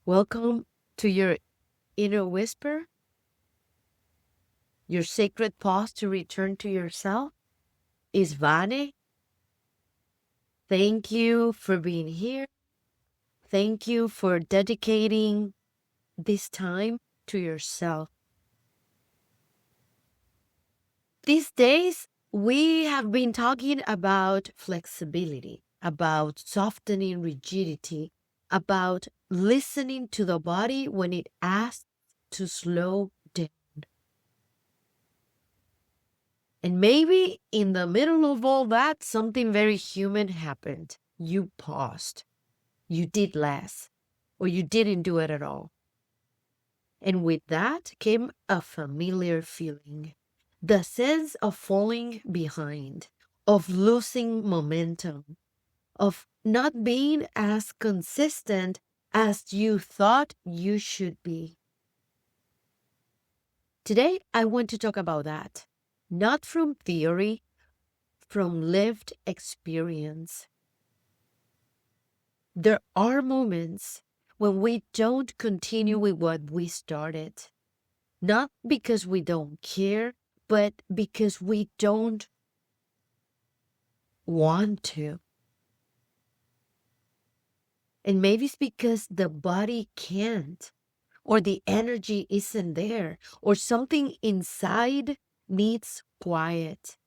Welcome to your inner whisper, your sacred pause to return to yourself. Is Vane. Thank you for being here. Thank you for dedicating this time to yourself. These days, we have been talking about flexibility, about softening rigidity, about listening to the body when it asks to slow down. And maybe in the middle of all that, something very human happened. You paused. You did less, or you didn't do it at all. And with that came a familiar feeling, the sense of falling behind, of losing momentum, of not being as consistent as you thought you should be. Today, I want to talk about that, not from theory, from lived experience. There are moments when we don't continue with what we started, not because we don't care, but because we don't want to. And maybe it's because the body can't, or the energy isn't there, or something inside needs quiet.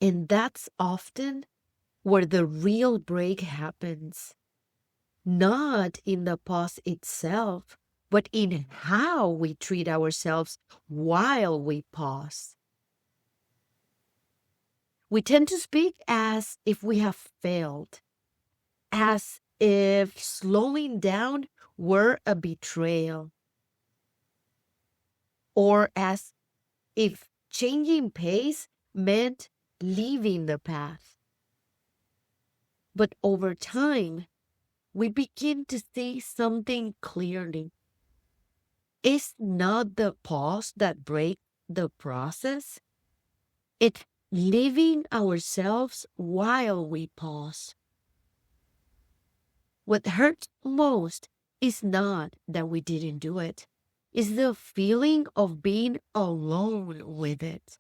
And that's often where the real break happens. Not in the pause itself, but in how we treat ourselves while we pause. We tend to speak as if we have failed, as if slowing down were a betrayal, or as if changing pace meant leaving the path. But over time, we begin to see something clearly. It's not the pause that breaks the process. It's leaving ourselves while we pause. What hurts most is not that we didn't do it. It's the feeling of being alone with it.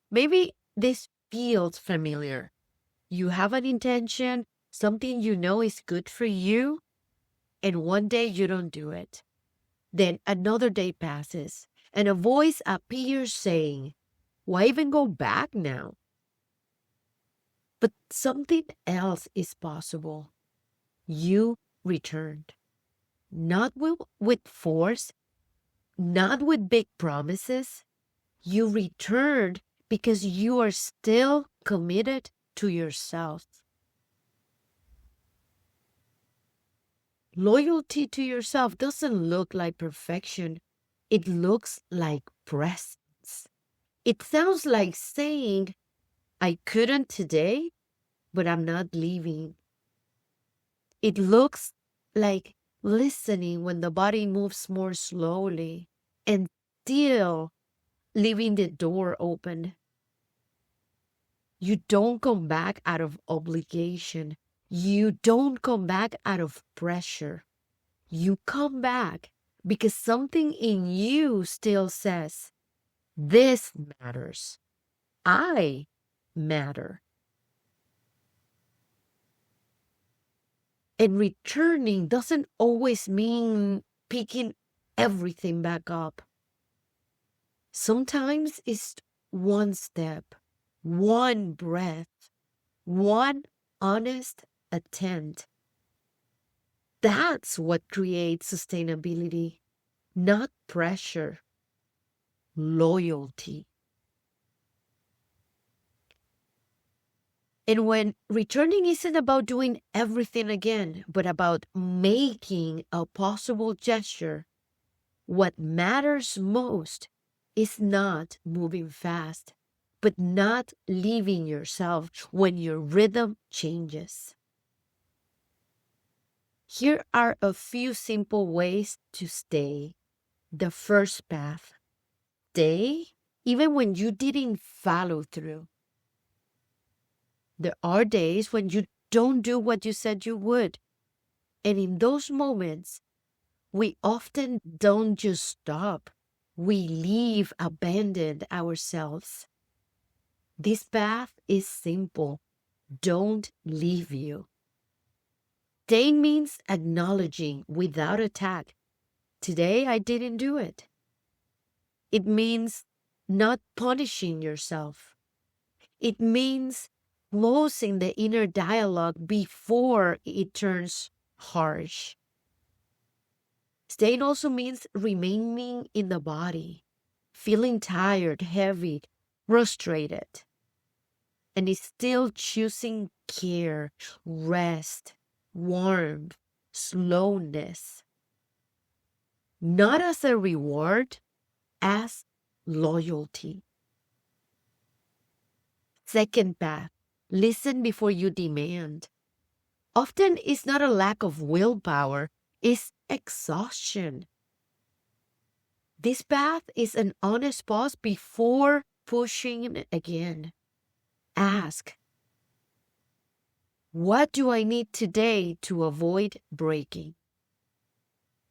Maybe this feels familiar. You have an intention, something you know is good for you, and one day you don't do it. Then another day passes, and a voice appears saying, "Why even go back now?" But something else is possible. You returned. Not with force, not with big promises. You returned because you are still committed to yourself. Loyalty to yourself doesn't look like perfection. It looks like presence. It sounds like saying, "I couldn't today, but I'm not leaving." It looks like listening when the body moves more slowly and still leaving the door open. You don't come back out of obligation. You don't come back out of pressure. You come back because something in you still says, "This matters. I matter." And returning doesn't always mean picking everything back up. Sometimes it's one step, one breath, one honest attempt. That's what creates sustainability, not pressure, loyalty. And when returning isn't about doing everything again, but about making a possible gesture, what matters most is not moving fast, but not leaving yourself when your rhythm changes. Here are a few simple ways to stay. The first path: stay even when you didn't follow through. There are days when you don't do what you said you would. And in those moments, we often don't just stop. We leave, abandon ourselves. This path is simple. Don't leave you. Staying means acknowledging without attack. Today I didn't do it. It means not punishing yourself. It means closing the inner dialogue before it turns harsh. Staying also means remaining in the body, feeling tired, heavy, frustrated, and it's still choosing care, rest, warmth, slowness, not as a reward, as loyalty. Second path, listen before you demand. Often it's not a lack of willpower, it's exhaustion. This path is an honest pause before pushing again. Ask, what do I need today to avoid breaking?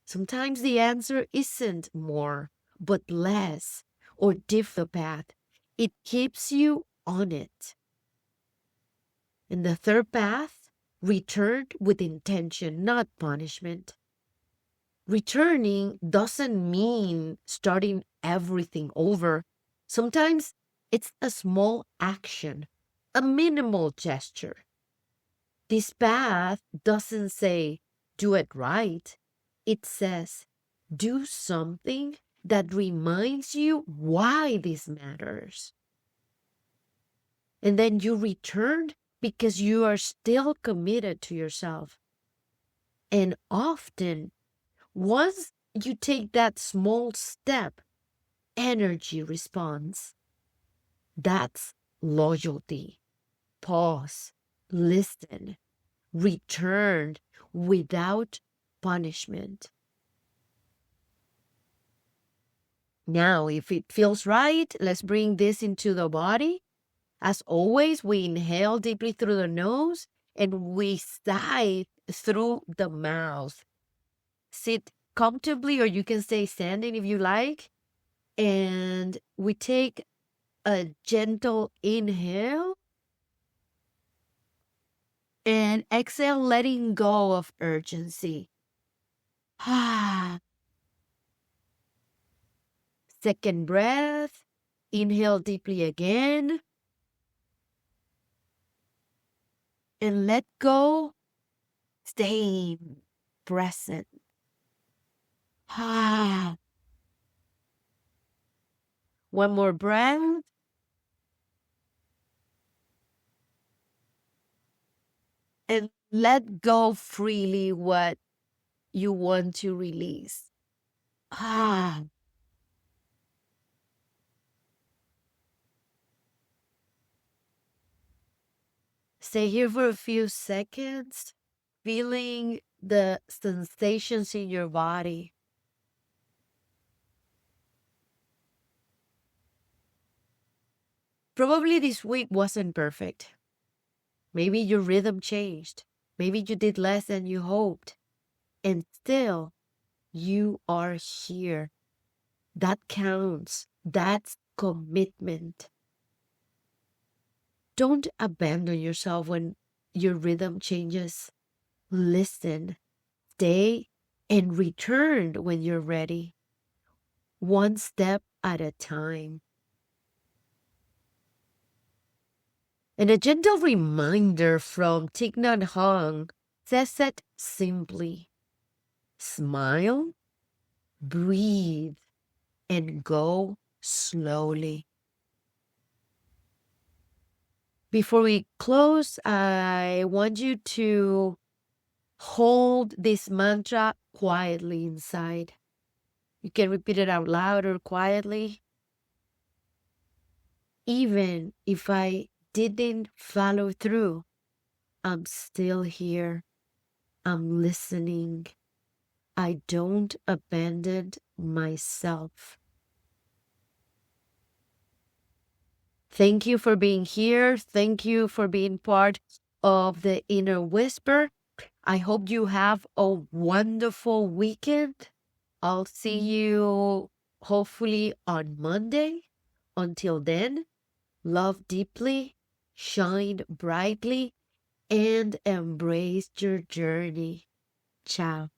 Sometimes the answer isn't more, but less or different path. It keeps you on it. And the third path, return with intention, not punishment. Returning doesn't mean starting everything over. Sometimes it's a small action, a minimal gesture. This path doesn't say, do it right. It says, do something that reminds you why this matters. And then you return because you are still committed to yourself. And often, once you take that small step, energy responds. That's loyalty. Pause, listen, return without punishment. Now, if it feels right, let's bring this into the body. As always, we inhale deeply through the nose and we sigh through the mouth. Sit comfortably, or you can stay standing if you like. And we take a gentle inhale and exhale, letting go of urgency. Second breath. Inhale deeply again. And let go. Stay present. One more breath. And let go freely what you want to release. Stay here for a few seconds, feeling the sensations in your body. Probably this week wasn't perfect. Maybe your rhythm changed. Maybe you did less than you hoped. And still, you are here. That counts. That's commitment. Don't abandon yourself when your rhythm changes. Listen, stay, and return when you're ready. One step at a time. And a gentle reminder from Thich Nhat Hanh says it simply. Smile, breathe, and go slowly. Before we close, I want you to hold this mantra quietly inside. You can repeat it out loud or quietly. Even if I didn't follow through, I'm still here. I'm listening. I don't abandon myself. Thank you for being here. Thank you for being part of the inner whisper. I hope you have a wonderful weekend. I'll see you hopefully on Monday. Until then, love deeply, shine brightly, and embrace your journey. Ciao.